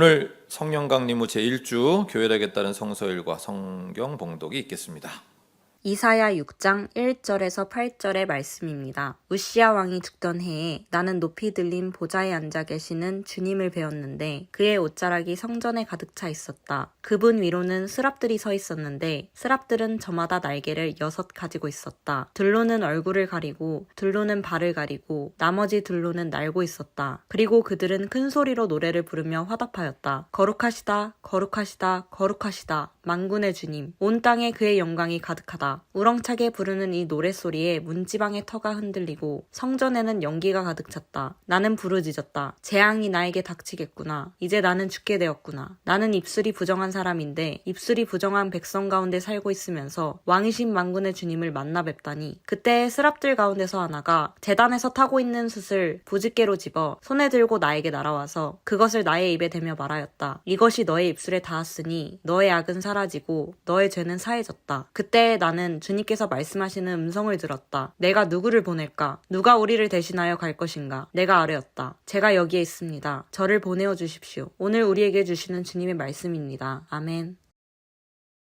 오늘 성령 강림후 제1주 교회락에 따른 성서일과 성경 봉독이 있겠습니다. 이사야 6장 1절에서 8절의 말씀입니다. 우시야 왕이 죽던 해에 나는 높이 들린 보좌에 앉아 계시는 주님을 배웠는데 그의 옷자락이 성전에 가득 차 있었다. 그분 위로는 스랍들이 서 있었는데 스랍들은 저마다 날개를 6 가지고 있었다. 들로는 얼굴을 가리고 들로는 발을 가리고 나머지 들로는 날고 있었다. 그리고 그들은 큰 소리로 노래를 부르며 화답하였다. 거룩하시다, 거룩하시다, 거룩하시다. 만군의 주님, 온 땅에 그의 영광이 가득하다. 우렁차게 부르는 이 노랫소리에 문지방의 터가 흔들리고 성전에는 연기가 가득 찼다. 나는 부르짖었다. 재앙이 나에게 닥치겠구나. 이제 나는 죽게 되었구나. 나는 입술이 부정한 사람인데 입술이 부정한 백성 가운데 살고 있으면서 왕이신 만군의 주님을 만나 뵙다니. 그때 스랍들 가운데서 하나가 제단에서 타고 있는 숯을 부집게로 집어 손에 들고 나에게 날아와서 그것을 나의 입에 대며 말하였다. 이것이 너의 입술에 닿았으니 너의 악은 사라지고 너의 죄는 사해졌다. 그때 나는 주님께서 말씀하시는 음성을 들었다. 내가 누구를 보낼까? 누가 우리를 대신하여 갈 것인가? 내가 아뢰었다. 제가 여기에 있습니다. 저를 보내어 주십시오. 오늘 우리에게 주시는 주님의 말씀입니다. 아멘.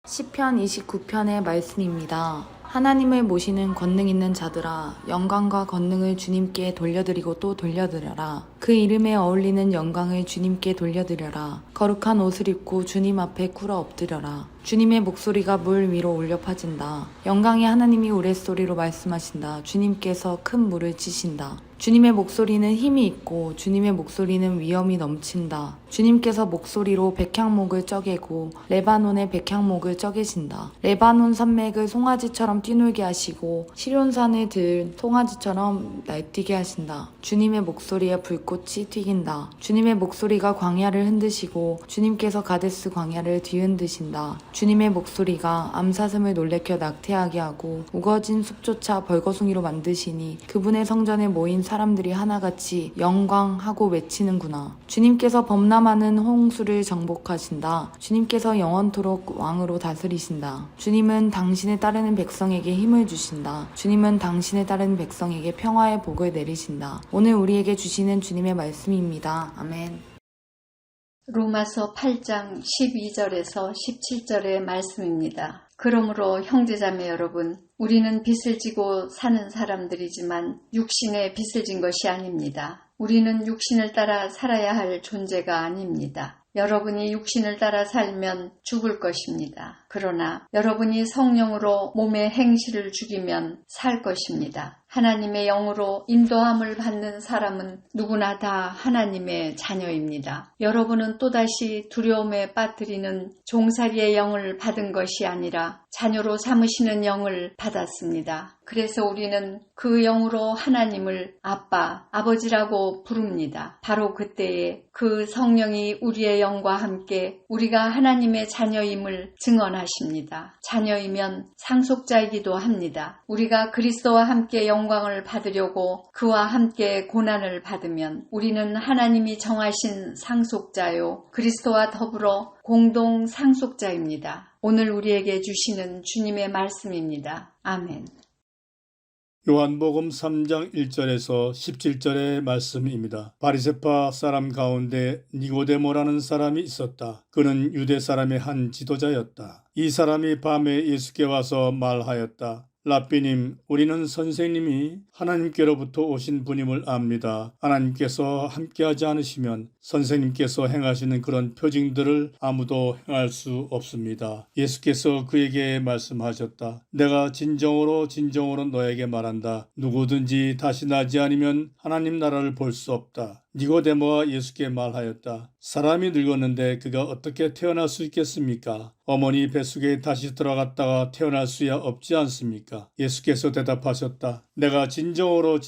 시편 29편의 말씀입니다. 하나님을 모시는 권능 있는 자들아, 영광과 권능을 주님께 돌려드리고 또 돌려드려라. 그 이름에 어울리는 영광을 주님께 돌려드려라. 거룩한 옷을 입고 주님 앞에 꿇어 엎드려라. 주님의 목소리가 물 위로 울려 퍼진다. 영광의 하나님이 우레소리로 말씀하신다. 주님께서 큰 물을 치신다. 주님의 목소리는 힘이 있고 주님의 목소리는 위엄이 넘친다. 주님께서 목소리로 백향목을 쪄개고 레바논의 백향목을 쪄개신다. 레바논 산맥을 송아지처럼 뛰놀게 하시고 시련산을 들 송아지처럼 날뛰게 하신다. 주님의 목소리에 불꽃이 튀긴다. 주님의 목소리가 광야를 흔드시고 주님께서 가데스 광야를 뒤흔드신다. 주님의 목소리가 암사슴을 놀래켜 낙태하게 하고 우거진 숲조차 벌거숭이로 만드시니 그분의 성전에 모인 사람들이 하나같이 영광하고 외치는구나. 주님께서 범람하는 홍수를 정복하신다. 주님께서 영원토록 왕으로 다스리신다. 주님은 당신을 따르는 백성에게 힘을 주신다. 주님은 당신을 따르는 백성에게 평화의 복을 내리신다. 오늘 우리에게 주시는 주님의 말씀입니다. 아멘. 로마서 8장 12절에서 17절의 말씀입니다. 그러므로 형제자매 여러분, 우리는 빚을 지고 사는 사람들이지만 육신의 빚을 진 것이 아닙니다. 우리는 육신을 따라 살아야 할 존재가 아닙니다. 여러분이 육신을 따라 살면 죽을 것입니다. 그러나 여러분이 성령으로 몸의 행실을 죽이면 살 것입니다. 하나님의 영으로 인도함을 받는 사람은 누구나 다 하나님의 자녀입니다. 여러분은 또다시 두려움에 빠뜨리는 종살이의 영을 받은 것이 아니라 자녀로 삼으시는 영을 받았습니다. 그래서 우리는 그 영으로 하나님을 아빠, 아버지라고 부릅니다. 바로 그때에 그 성령이 우리의 영과 함께 우리가 하나님의 자녀임을 증언하십니다. 자녀이면 상속자이기도 합니다. 우리가 그리스도와 함께 영광을 받으려고 그와 함께 고난을 받으면 우리는 하나님이 정하신 상속자요, 그리스도와 더불어 공동 상속자입니다. 오늘 우리에게 주시는 주님의 말씀입니다. 아멘. 요한복음 3장 1절에서 17절의 말씀입니다. 바리새파 사람 가운데 니고데모라는 사람이 있었다. 그는 유대 사람의 한 지도자였다. 이 사람이 밤에 예수께 와서 말하였다. 라삐님, 우리는 선생님이 하나님께로부터 오신 분임을 압니다. 하나님께서 함께하지 않으시면 선생님께서 행하시는 그런 표징들을 아무도 행할 수 없습니다. 예수께서 그에게 말씀하셨다. 내가 진정으로 너에게 말한다. 누구든지 다시 나지 않으면 하나님 나라를 볼 수 없다. 니고데모가 예수께 말하였다. 사람이 늙었는데 그가 어떻게 태어날 수 있겠습니까? 어머니 뱃속에 다시 들어갔다가 태어날 수야 없지 않습니까? 예수께서 대답하셨다. 내가 진정으로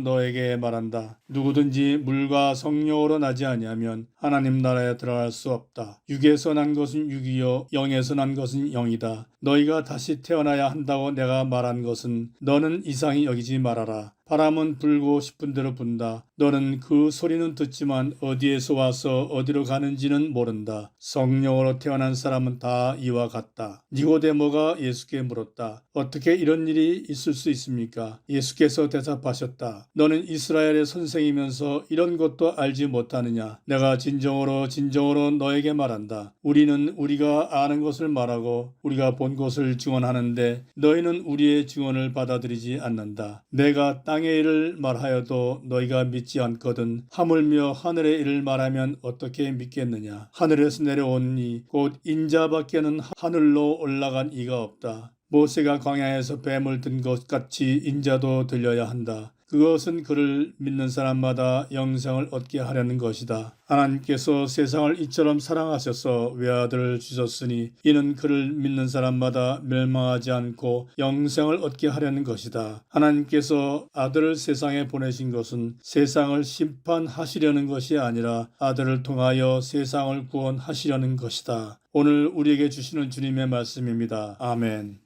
너에게 말한다. 누구든지 물과 성령으로 나지 아니하면 하나님 나라에 들어갈 수 없다. 육에서 난 것은 육이요 영에서 난 것은 영이다. 너희가 다시 태어나야 한다고 내가 말한 것은 너는 이상히 여기지 말아라. 바람은 불고 싶은 대로 분다. 너는 그 소리는 듣지만 어디에서 와서 어디로 가는지는 모른다. 성령으로 태어난 사람은 다 이와 같다. 니고데모가 예수께 물었다. 어떻게 이런 일이 있을 수 있습니까? 예수께서 대답하셨다. 너는 이스라엘의 선생이면서 이런 것도 알지 못하느냐? 내가 진정으로 진정으로 너에게 말한다. 우리는 우리가 아는 것을 말하고 우리가 본 것을 증언하는데 너희는 우리의 증언을 받아들이지 않는다. 내가 땅의 일을 말하여도 너희가 믿지 않거든. 하물며 하늘의 일을 말하면 어떻게 믿겠느냐. 하늘에서 내려온 이 곧 인자밖에는 하늘로 올라간 이가 없다. 모세가 광야에서 뱀을 든 것 같이 인자도 들려야 한다. 그것은 그를 믿는 사람마다 영생을 얻게 하려는 것이다. 하나님께서 세상을 이처럼 사랑하셔서 외아들을 주셨으니 이는 그를 믿는 사람마다 멸망하지 않고 영생을 얻게 하려는 것이다. 하나님께서 아들을 세상에 보내신 것은 세상을 심판하시려는 것이 아니라 아들을 통하여 세상을 구원하시려는 것이다. 오늘 우리에게 주시는 주님의 말씀입니다. 아멘.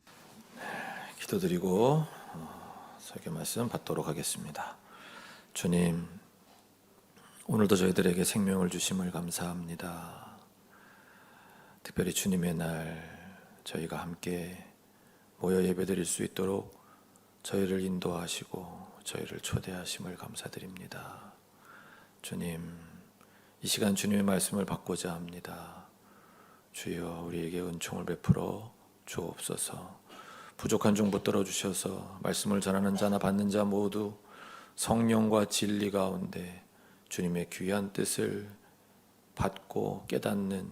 기도드리고 설교 말씀 받도록 하겠습니다. 주님, 오늘도 저희들에게 생명을 주심을 감사합니다. 특별히 주님의 날 저희가 함께 모여 예배드릴 수 있도록 저희를 인도하시고 저희를 초대하심을 감사드립니다. 주님, 이 시간 주님의 말씀을 받고자 합니다. 주여, 우리에게 은총을 베풀어 주옵소서. 부족한 중 붙들어 주셔서 말씀을 전하는 자나 받는 자 모두 성령과 진리 가운데 주님의 귀한 뜻을 받고 깨닫는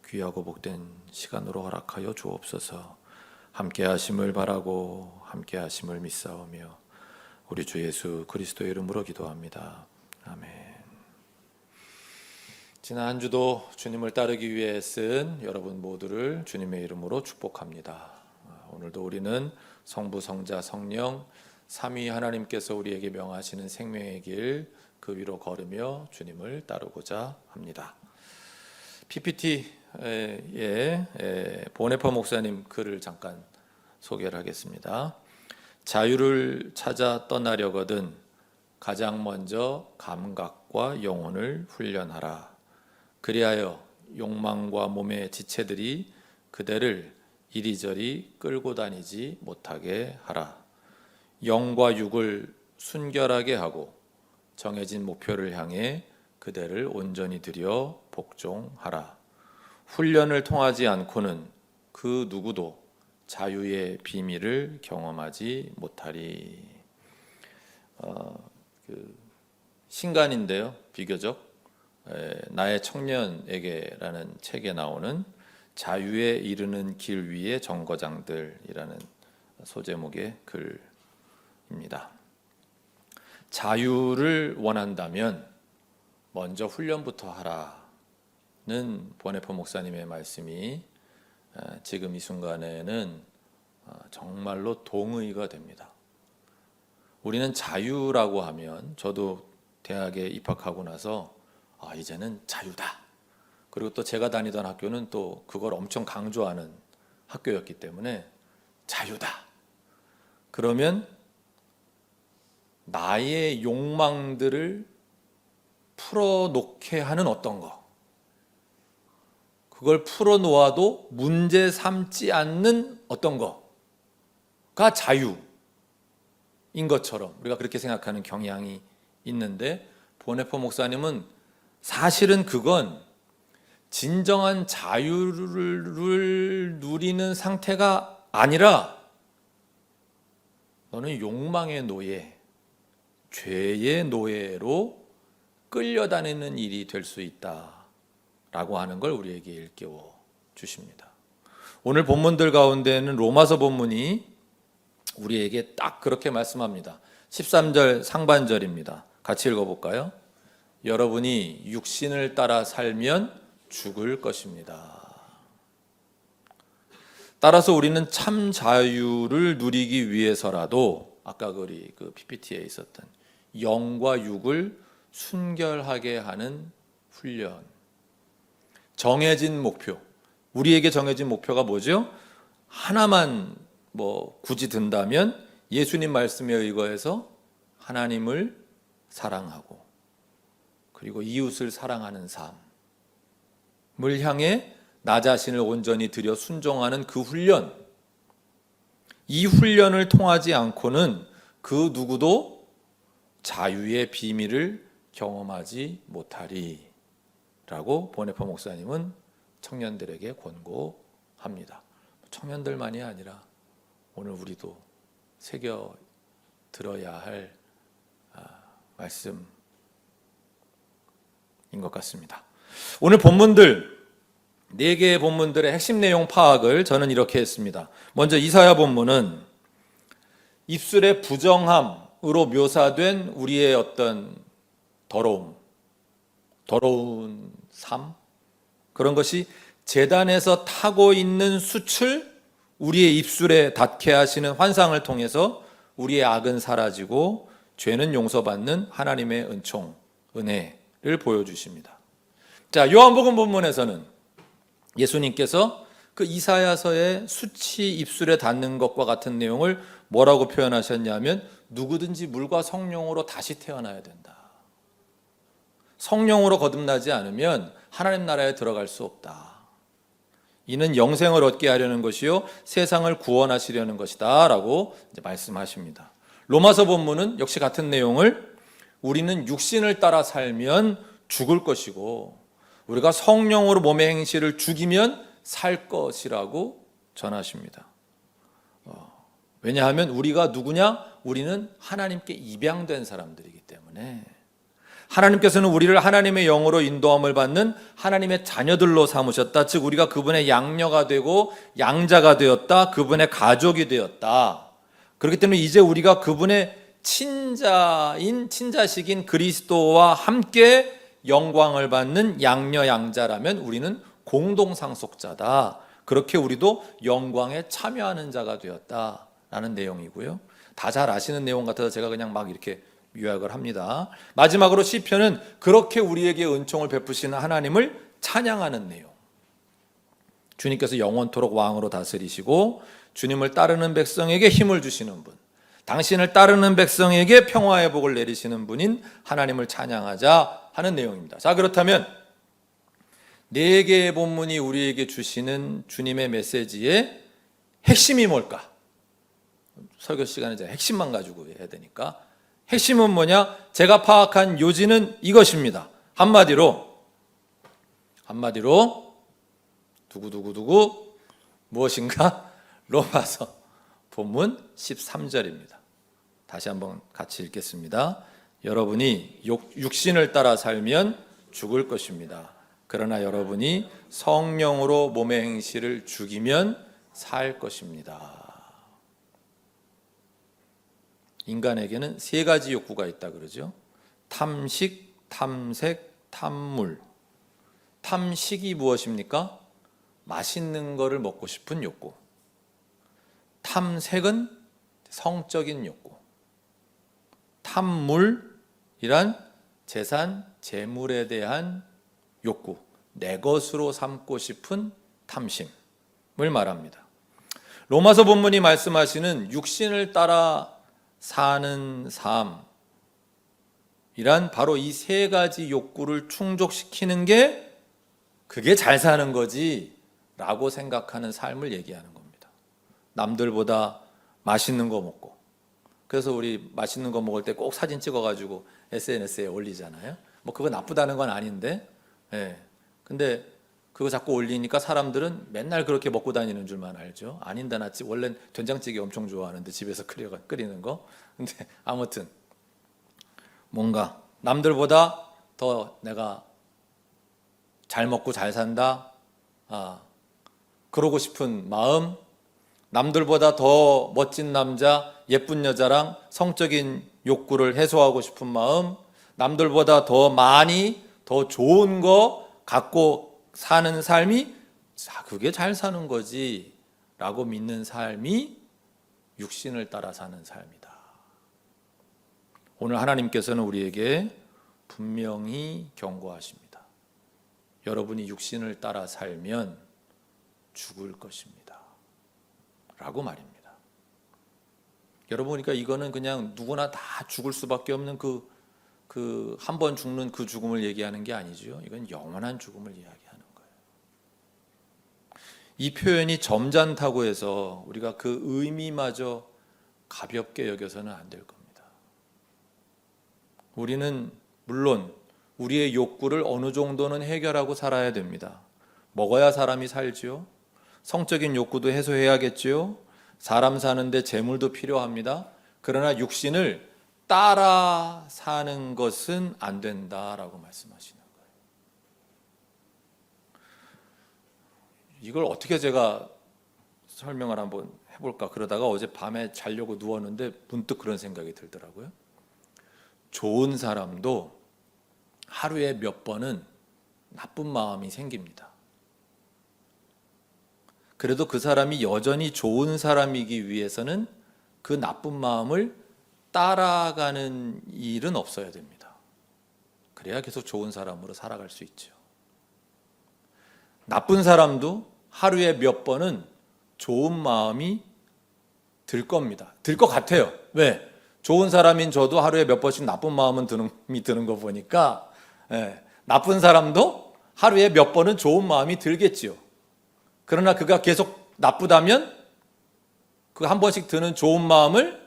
귀하고 복된 시간으로 허락하여 주옵소서. 함께 하심을 바라고 함께 하심을 믿사오며 우리 주 예수 그리스도의 이름으로 기도합니다. 아멘. 지난 한 주도 주님을 따르기 위해 쓴 여러분 모두를 주님의 이름으로 축복합니다. 오늘도 우리는 성부, 성자, 성령 삼위 하나님께서 우리에게 명하시는 생명의 길 그 위로 걸으며 주님을 따르고자 합니다. PPT에 보네퍼 목사님 글을 잠깐 소개를 하겠습니다. 자유를 찾아 떠나려거든 가장 먼저 감각과 영혼을 훈련하라. 그리하여 욕망과 몸의 지체들이 그대를 이리저리 끌고 다니지 못하게 하라. 영과 육을 순결하게 하고 정해진 목표를 향해 그대를 온전히 들여 복종하라. 훈련을 통하지 않고는 그 누구도 자유의 비밀을 경험하지 못하리. 신간인데요, 비교적 나의 청년에게라는 책에 나오는 자유에 이르는 길 위의 정거장들이라는 소제목의 글입니다. 자유를 원한다면 먼저 훈련부터 하라는 보네퍼 목사님의 말씀이 지금 이 순간에는 정말로 동의가 됩니다. 우리는 자유라고 하면 저도 대학에 입학하고 나서 이제는 자유다. 그리고 또 제가 다니던 학교는 또 그걸 엄청 강조하는 학교였기 때문에 자유다. 그러면 나의 욕망들을 풀어놓게 하는 어떤 거, 그걸 풀어놓아도 문제 삼지 않는 어떤 거가 자유인 것처럼 우리가 그렇게 생각하는 경향이 있는데, 보네퍼 목사님은 사실은 그건 진정한 자유를 누리는 상태가 아니라 너는 욕망의 노예, 죄의 노예로 끌려다니는 일이 될 수 있다라고 하는 걸 우리에게 일깨워 주십니다. 오늘 본문들 가운데는 로마서 본문이 우리에게 딱 그렇게 말씀합니다. 13절 상반절입니다. 같이 읽어볼까요? 여러분이 육신을 따라 살면 죽을 것입니다. 따라서 우리는 참 자유를 누리기 위해서라도 아까 우리 그 PPT에 있었던 영과 육을 순결하게 하는 훈련, 정해진 목표, 우리에게 정해진 목표가 뭐죠? 하나만 굳이 든다면 예수님 말씀에 의거해서 하나님을 사랑하고 그리고 이웃을 사랑하는 삶을 향해 나 자신을 온전히 들여 순종하는 그 훈련, 이 훈련을 통하지 않고는 그 누구도 자유의 비밀을 경험하지 못하리. 라고 보네퍼 목사님은 청년들에게 권고합니다. 청년들만이 아니라 오늘 우리도 새겨 들어야 할 말씀인 것 같습니다. 오늘 본문들 4개의 본문들의 핵심 내용 파악을 저는 이렇게 했습니다. 먼저 이사야 본문은 입술의 부정함으로 묘사된 우리의 어떤 더러운 삶, 그런 것이 제단에서 타고 있는 숯을 우리의 입술에 닿게 하시는 환상을 통해서 우리의 악은 사라지고 죄는 용서받는 하나님의 은총, 은혜를 보여주십니다. 자, 요한복음 본문에서는 예수님께서 그 이사야서의 숯이 입술에 닿는 것과 같은 내용을 뭐라고 표현하셨냐면 누구든지 물과 성령으로 다시 태어나야 된다. 성령으로 거듭나지 않으면 하나님 나라에 들어갈 수 없다. 이는 영생을 얻게 하려는 것이요 세상을 구원하시려는 것이다 라고 말씀하십니다. 로마서 본문은 역시 같은 내용을 우리는 육신을 따라 살면 죽을 것이고 우리가 성령으로 몸의 행실을 죽이면 살 것이라고 전하십니다. 왜냐하면 우리가 누구냐? 우리는 하나님께 입양된 사람들이기 때문에 하나님께서는 우리를 하나님의 영으로 인도함을 받는 하나님의 자녀들로 삼으셨다. 즉 우리가 그분의 양녀가 되고 양자가 되었다. 그분의 가족이 되었다. 그렇기 때문에 이제 우리가 그분의 친자식인 그리스도와 함께 영광을 받는 양녀 양자라면 우리는 공동상속자다. 그렇게 우리도 영광에 참여하는 자가 되었다라는 내용이고요. 다 잘 아시는 내용 같아서 제가 그냥 막 이렇게 요약을 합니다. 마지막으로 시편은 그렇게 우리에게 은총을 베푸시는 하나님을 찬양하는 내용. 주님께서 영원토록 왕으로 다스리시고 주님을 따르는 백성에게 힘을 주시는 분, 당신을 따르는 백성에게 평화의 복을 내리시는 분인 하나님을 찬양하자 하는 내용입니다. 자, 그렇다면 4개의 본문이 우리에게 주시는 주님의 메시지의 핵심이 뭘까? 설교 시간에 제가 핵심만 가지고 해야 되니까 핵심은 뭐냐? 제가 파악한 요지는 이것입니다. 한마디로 두구두구두구 무엇인가? 로마서 본문 13절입니다. 다시 한번 같이 읽겠습니다. 여러분이 육신을 따라 살면 죽을 것입니다. 그러나 여러분이 성령으로 몸의 행실을 죽이면 살 것입니다. 인간에게는 3가지 욕구가 있다 그러죠. 탐식, 탐색, 탐물. 탐식이 무엇입니까? 맛있는 거를 먹고 싶은 욕구. 탐색은 성적인 욕구. 탐물이란 재산, 재물에 대한 욕구. 내 것으로 삼고 싶은 탐심을 말합니다. 로마서 본문이 말씀하시는 육신을 따라 사는 삶이란 바로 이 3가지 욕구를 충족시키는 게 그게 잘 사는 거지 라고 생각하는 삶을 얘기하는 겁니다. 남들보다 맛있는 거 먹고, 그래서 우리 맛있는 거 먹을 때 꼭 사진 찍어가지고 SNS에 올리잖아요. 뭐 그거 나쁘다는 건 아닌데, 근데 그거 자꾸 올리니까 사람들은 맨날 그렇게 먹고 다니는 줄만 알죠. 아닌데 낫지. 원래는 된장찌개 엄청 좋아하는데 집에서 끓이는 거. 근데 아무튼 뭔가 남들보다 더 내가 잘 먹고 잘 산다. 그러고 싶은 마음, 남들보다 더 멋진 남자, 예쁜 여자랑 성적인 욕구를 해소하고 싶은 마음, 남들보다 더 많이 더 좋은 거 갖고 사는 삶이 그게 잘 사는 거지 라고 믿는 삶이 육신을 따라 사는 삶이다. 오늘 하나님께서는 우리에게 분명히 경고하십니다. 여러분이 육신을 따라 살면 죽을 것입니다 라고 말입니다. 여러분, 그러니까 이거는 그냥 누구나 다 죽을 수밖에 없는 그 한 번 죽는 그 죽음을 얘기하는 게 아니죠. 이건 영원한 죽음을 이야기하는 거예요. 이 표현이 점잖다고 해서 우리가 그 의미마저 가볍게 여겨서는 안 될 겁니다. 우리는 물론 우리의 욕구를 어느 정도는 해결하고 살아야 됩니다. 먹어야 사람이 살지요. 성적인 욕구도 해소해야겠지요. 사람 사는데 재물도 필요합니다. 그러나 육신을 따라 사는 것은 안 된다라고 말씀하시는 거예요. 이걸 어떻게 제가 설명을 한번 해볼까 그러다가 어제 밤에 자려고 누웠는데 문득 그런 생각이 들더라고요. 좋은 사람도 하루에 몇 번은 나쁜 마음이 생깁니다. 그래도 그 사람이 여전히 좋은 사람이기 위해서는 그 나쁜 마음을 따라가는 일은 없어야 됩니다. 그래야 계속 좋은 사람으로 살아갈 수 있죠. 나쁜 사람도 하루에 몇 번은 좋은 마음이 들 겁니다. 들 것 같아요. 왜? 좋은 사람인 저도 하루에 몇 번씩 나쁜 마음은 드는 거 보니까 나쁜 사람도 하루에 몇 번은 좋은 마음이 들겠지요. 그러나 그가 계속 나쁘다면 그 한 번씩 드는 좋은 마음을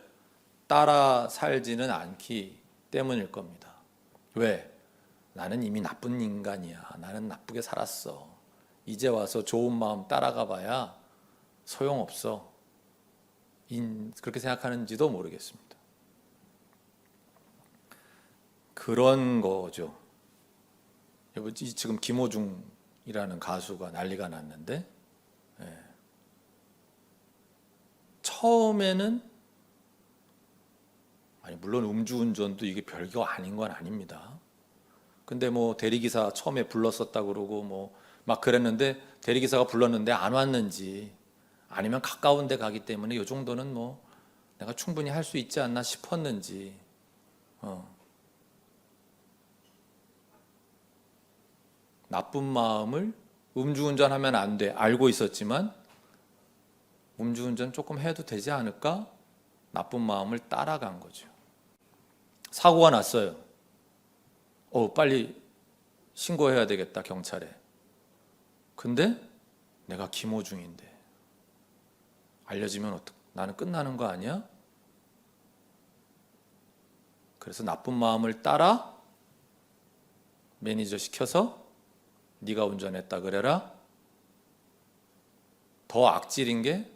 따라 살지는 않기 때문일 겁니다. 왜? 나는 이미 나쁜 인간이야. 나는 나쁘게 살았어. 이제 와서 좋은 마음 따라가 봐야 소용없어. 그렇게 생각하는지도 모르겠습니다. 그런 거죠. 지금 김호중이라는 가수가 난리가 났는데 처음에는 물론 음주운전도 이게 별거 아닌 건 아닙니다. 근데 뭐 대리기사 처음에 불렀었다 그러고 뭐 막 그랬는데 대리기사가 불렀는데 안 왔는지 아니면 가까운 데 가기 때문에 이 정도는 뭐 내가 충분히 할 수 있지 않나 싶었는지 나쁜 마음을 음주운전하면 안 돼 알고 있었지만 음주운전 조금 해도 되지 않을까? 나쁜 마음을 따라간 거죠. 사고가 났어요. 빨리 신고해야 되겠다 경찰에. 근데 내가 김호중인데 알려지면 나는 끝나는 거 아니야? 그래서 나쁜 마음을 따라 매니저 시켜서 네가 운전했다 그래라. 더 악질인 게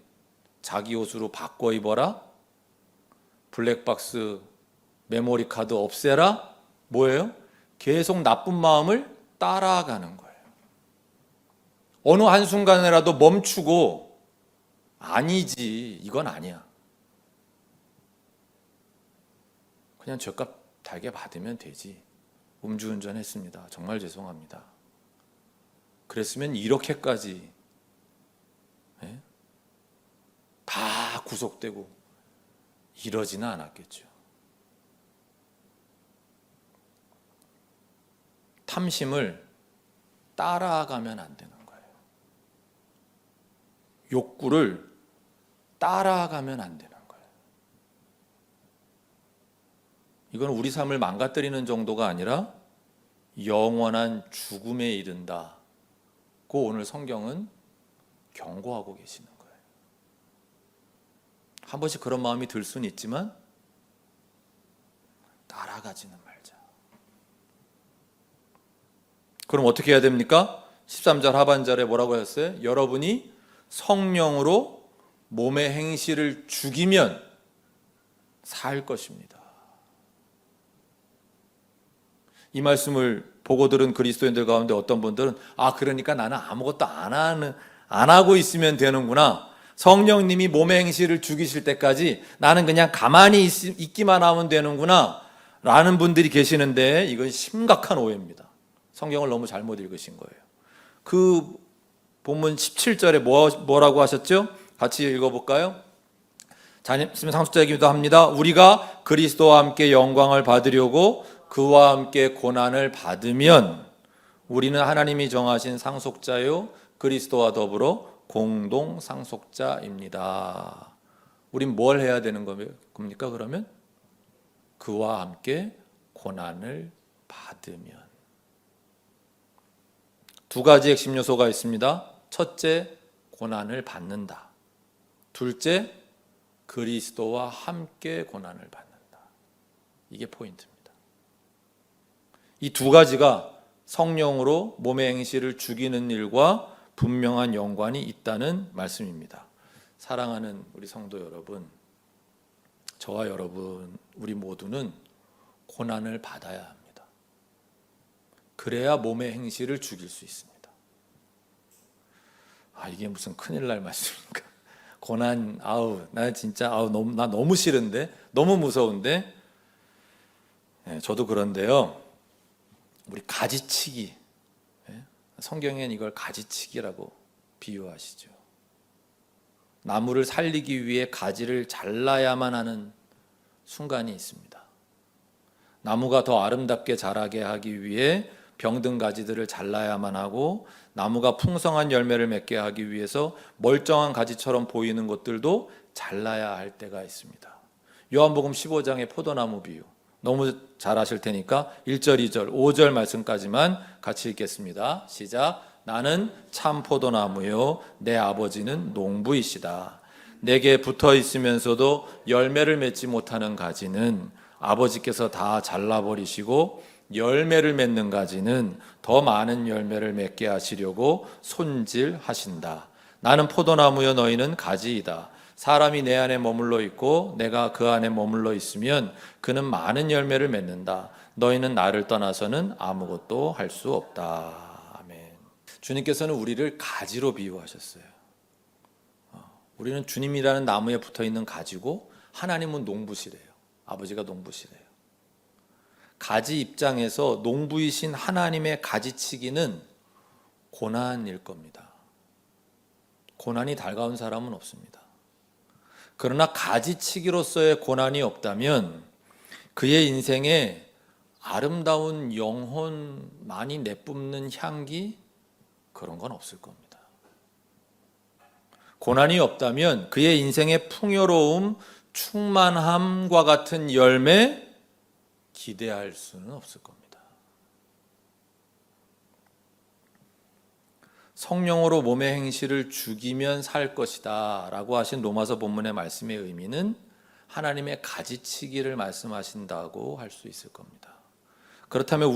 자기 옷으로 바꿔 입어라. 블랙박스 메모리 카드 없애라. 뭐예요? 계속 나쁜 마음을 따라가는 거예요. 어느 한순간에라도 멈추고 아니지 이건 아니야. 그냥 죗값 달게 받으면 되지. 음주운전 했습니다. 정말 죄송합니다. 그랬으면 이렇게까지 다 구속되고 이러지는 않았겠죠. 탐심을 따라가면 안 되는 거예요. 욕구를 따라가면 안 되는 거예요. 이건 우리 삶을 망가뜨리는 정도가 아니라 영원한 죽음에 이른다고 오늘 성경은 경고하고 계시는 거예요. 한 번씩 그런 마음이 들 수는 있지만 따라가지는 말자. 그럼 어떻게 해야 됩니까? 13절 하반절에 뭐라고 했어요? 여러분이 성령으로 몸의 행실을 죽이면 살 것입니다. 이 말씀을 보고 들은 그리스도인들 가운데 어떤 분들은 그러니까 나는 아무것도 안 하고 있으면 되는구나. 성령님이 몸의 행실을 죽이실 때까지 나는 그냥 가만히 있기만 하면 되는구나 라는 분들이 계시는데 이건 심각한 오해입니다. 성경을 너무 잘못 읽으신 거예요. 그 본문 17절에 뭐라고 하셨죠? 같이 읽어볼까요? 자님 상속자이기도 합니다. 우리가 그리스도와 함께 영광을 받으려고 그와 함께 고난을 받으면 우리는 하나님이 정하신 상속자요 그리스도와 더불어 공동 상속자입니다. 우린 뭘 해야 되는 겁니까? 그러면 그와 함께 고난을 받으면 두 가지 핵심 요소가 있습니다. 첫째, 고난을 받는다. 둘째, 그리스도와 함께 고난을 받는다. 이게 포인트입니다. 이 두 가지가 성령으로 몸의 행실을 죽이는 일과 분명한 연관이 있다는 말씀입니다. 사랑하는 우리 성도 여러분, 저와 여러분, 우리 모두는 고난을 받아야 합니다. 그래야 몸의 행실을 죽일 수 있습니다. 이게 무슨 큰일 날 말씀입니까? 고난, 나 진짜, 나 너무 싫은데, 너무 무서운데, 저도 그런데요, 우리 가지치기, 성경엔 이걸 가지치기라고 비유하시죠. 나무를 살리기 위해 가지를 잘라야만 하는 순간이 있습니다. 나무가 더 아름답게 자라게 하기 위해 병든 가지들을 잘라야만 하고, 나무가 풍성한 열매를 맺게 하기 위해서 멀쩡한 가지처럼 보이는 것들도 잘라야 할 때가 있습니다. 요한복음 15장의 포도나무 비유, 너무 잘 아실 테니까 1절, 2절, 5절 말씀까지만 같이 읽겠습니다. 시작. 나는 참 포도나무요 내 아버지는 농부이시다. 내게 붙어 있으면서도 열매를 맺지 못하는 가지는 아버지께서 다 잘라버리시고, 열매를 맺는 가지는 더 많은 열매를 맺게 하시려고 손질하신다. 나는 포도나무요 너희는 가지이다. 사람이 내 안에 머물러 있고 내가 그 안에 머물러 있으면 그는 많은 열매를 맺는다. 너희는 나를 떠나서는 아무것도 할 수 없다. 아멘. 주님께서는 우리를 가지로 비유하셨어요. 우리는 주님이라는 나무에 붙어있는 가지고, 하나님은 농부시래요. 아버지가 농부시래요. 가지 입장에서 농부이신 하나님의 가지치기는 고난일 겁니다. 고난이 달가운 사람은 없습니다. 그러나 가지치기로서의 고난이 없다면 그의 인생에 아름다운 영혼, 많이 내뿜는 향기, 그런 건 없을 겁니다. 고난이 없다면 그의 인생의 풍요로움, 충만함과 같은 열매 기대할 수는 없을 겁니다. 성령으로 몸의 행실을 죽이면 살 것이다 라고 하신 로마서 본문의 말씀의 의미는 하나님의 가지치기를 말씀하신다고 할 수 있을 겁니다. 그렇다면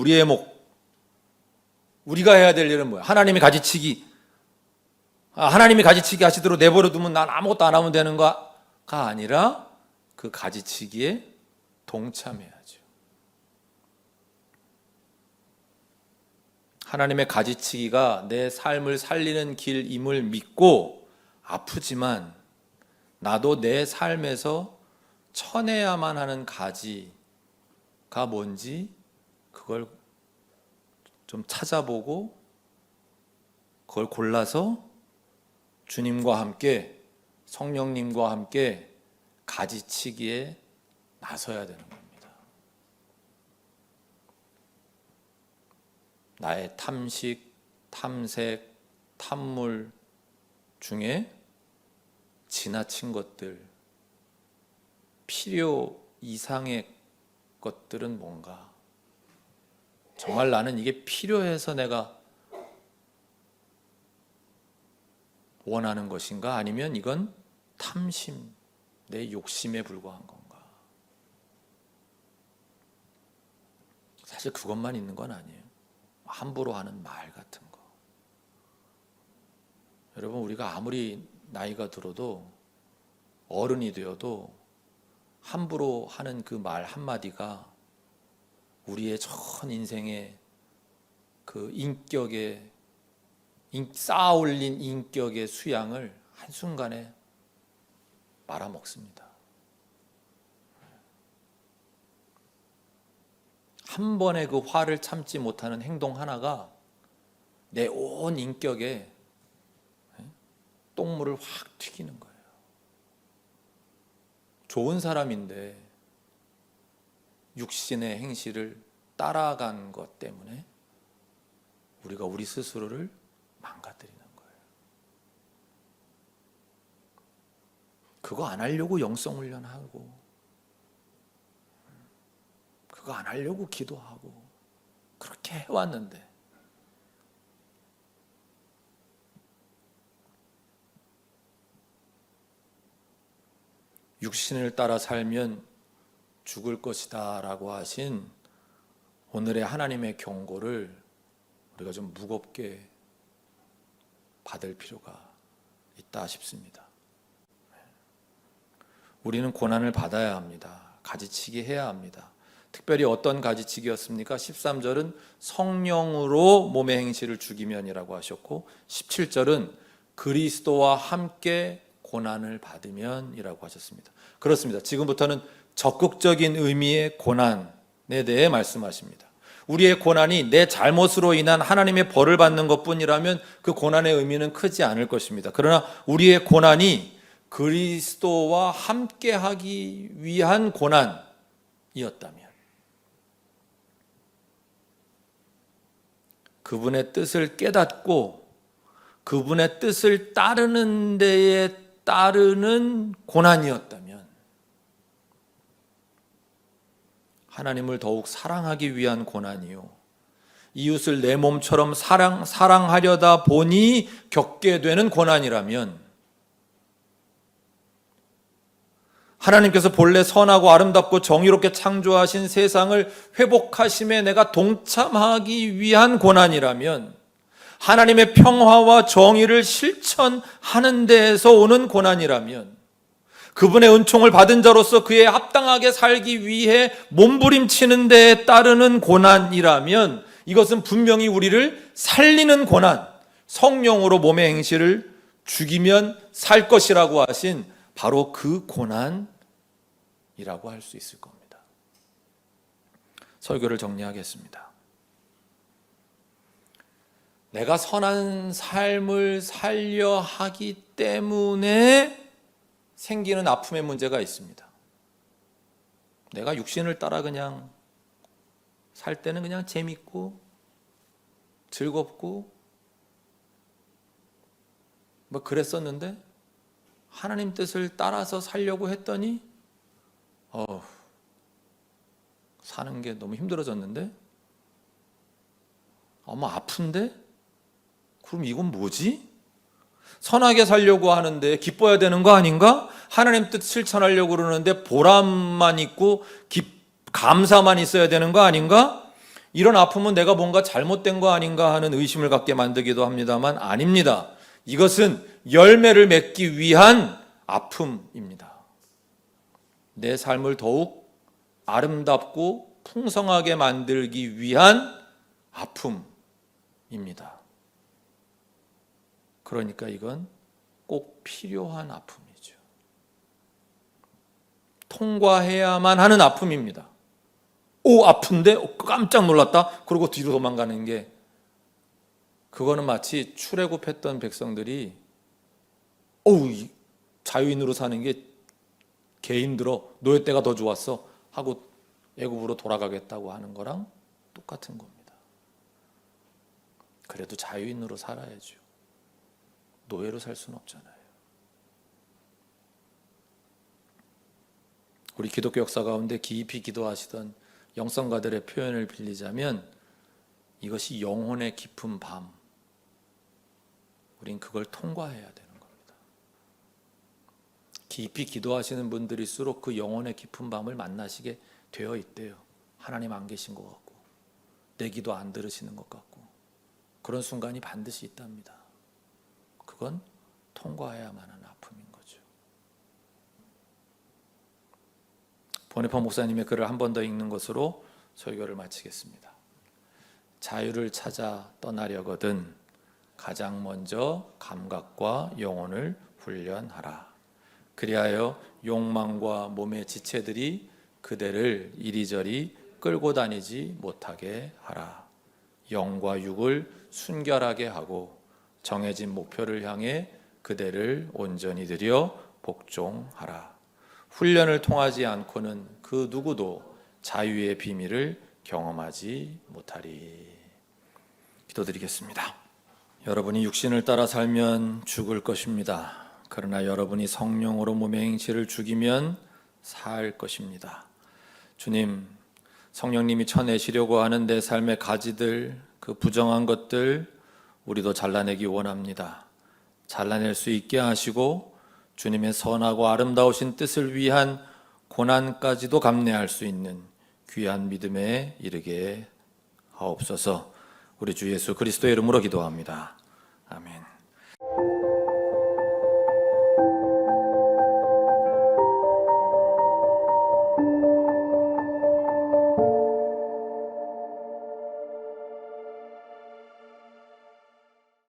우리가 해야 될 일은 뭐예요? 하나님이 가지치기 하시도록 내버려 두면 난 아무것도 안 하면 되는 거가 아니라 그 가지치기에 동참해야죠. 하나님의 가지치기가 내 삶을 살리는 길임을 믿고, 아프지만 나도 내 삶에서 쳐내야만 하는 가지가 뭔지 그걸 좀 찾아보고, 그걸 골라서 주님과 함께, 성령님과 함께 가지치기에 나서야 되는 겁니다. 나의 탐식, 탐색, 탐물 중에 지나친 것들, 필요 이상의 것들은 뭔가? 정말 나는 이게 필요해서 내가 원하는 것인가? 아니면 이건 탐심, 내 욕심에 불과한 건가? 사실 그것만 있는 건 아니에요. 함부로 하는 말 같은 거. 여러분, 우리가 아무리 나이가 들어도, 어른이 되어도 함부로 하는 그 말 한마디가 우리의 전 인생의 그 인격의, 쌓아올린 인격의 수양을 한순간에 말아먹습니다. 한 번의 그 화를 참지 못하는 행동 하나가 내 온 인격에 똥물을 확 튀기는 거예요. 좋은 사람인데 육신의 행실을 따라간 것 때문에 우리가 우리 스스로를 망가뜨리는 거예요. 그거 안 하려고 영성 훈련하고, 그거 안 하려고 기도하고 그렇게 해왔는데, 육신을 따라 살면 죽을 것이다 라고 하신 오늘의 하나님의 경고를 우리가 좀 무겁게 받을 필요가 있다 싶습니다. 우리는 고난을 받아야 합니다. 가지치기 해야 합니다. 특별히 어떤 가지치기였습니까? 13절은 성령으로 몸의 행실을 죽이면이라고 하셨고 17절은 그리스도와 함께 고난을 받으면이라고 하셨습니다. 그렇습니다. 지금부터는 적극적인 의미의 고난에 대해 말씀하십니다. 우리의 고난이 내 잘못으로 인한 하나님의 벌을 받는 것뿐이라면 그 고난의 의미는 크지 않을 것입니다. 그러나 우리의 고난이 그리스도와 함께하기 위한 고난이었다면, 그분의 뜻을 깨닫고 그분의 뜻을 따르는 데에 따르는 고난이었다면, 하나님을 더욱 사랑하기 위한 고난이요, 이웃을 내 몸처럼 사랑하려다 보니 겪게 되는 고난이라면, 하나님께서 본래 선하고 아름답고 정의롭게 창조하신 세상을 회복하심에 내가 동참하기 위한 고난이라면, 하나님의 평화와 정의를 실천하는 데에서 오는 고난이라면, 그분의 은총을 받은 자로서 그에 합당하게 살기 위해 몸부림치는 데에 따르는 고난이라면, 이것은 분명히 우리를 살리는 고난, 성령으로 몸의 행실을 죽이면 살 것이라고 하신 바로 그 고난이라고 할 수 있을 겁니다. 설교를 정리하겠습니다. 내가 선한 삶을 살려 하기 때문에 생기는 아픔의 문제가 있습니다. 내가 육신을 따라 그냥 살 때는 그냥 재밌고 즐겁고 뭐 그랬었는데, 하나님 뜻을 따라서 살려고 했더니 사는 게 너무 힘들어졌는데, 아픈데? 그럼 이건 뭐지? 선하게 살려고 하는데 기뻐야 되는 거 아닌가? 하나님 뜻 실천하려고 그러는데 보람만 있고 감사만 있어야 되는 거 아닌가? 이런 아픔은 내가 뭔가 잘못된 거 아닌가 하는 의심을 갖게 만들기도 합니다만, 아닙니다. 이것은 열매를 맺기 위한 아픔입니다. 내 삶을 더욱 아름답고 풍성하게 만들기 위한 아픔입니다. 그러니까 이건 꼭 필요한 아픔이죠. 통과해야만 하는 아픔입니다. 아픈데? 깜짝 놀랐다? 그러고 뒤로 도망가는 게, 그거는 마치 출애굽했던 백성들이 자유인으로 사는 게 개 힘들어, 노예 때가 더 좋았어 하고 애굽으로 돌아가겠다고 하는 거랑 똑같은 겁니다. 그래도 자유인으로 살아야죠. 노예로 살 수는 없잖아요. 우리 기독교 역사 가운데 깊이 기도하시던 영성가들의 표현을 빌리자면, 이것이 영혼의 깊은 밤, 우린 그걸 통과해야 되는 겁니다. 깊이 기도하시는 분들일수록 그 영혼의 깊은 밤을 만나시게 되어 있대요. 하나님 안 계신 것 같고, 내 기도 안 들으시는 것 같고, 그런 순간이 반드시 있답니다. 그건 통과해야만 하는 아픔인 거죠. 보네퍼 목사님의 글을 한 번 더 읽는 것으로 설교를 마치겠습니다. 자유를 찾아 떠나려거든 가장 먼저 감각과 영혼을 훈련하라. 그리하여 욕망과 몸의 지체들이 그대를 이리저리 끌고 다니지 못하게 하라. 영과 육을 순결하게 하고 정해진 목표를 향해 그대를 온전히 들여 복종하라. 훈련을 통하지 않고는 그 누구도 자유의 비밀을 경험하지 못하리. 기도드리겠습니다. 여러분이 육신을 따라 살면 죽을 것입니다. 그러나 여러분이 성령으로 몸의 행실을 죽이면 살 것입니다. 주님, 성령님이 쳐내시려고 하는 내 삶의 가지들, 그 부정한 것들 우리도 잘라내기 원합니다. 잘라낼 수 있게 하시고 주님의 선하고 아름다우신 뜻을 위한 고난까지도 감내할 수 있는 귀한 믿음에 이르게 하옵소서. 우리 주 예수 그리스도의 이름으로 기도합니다. 아멘.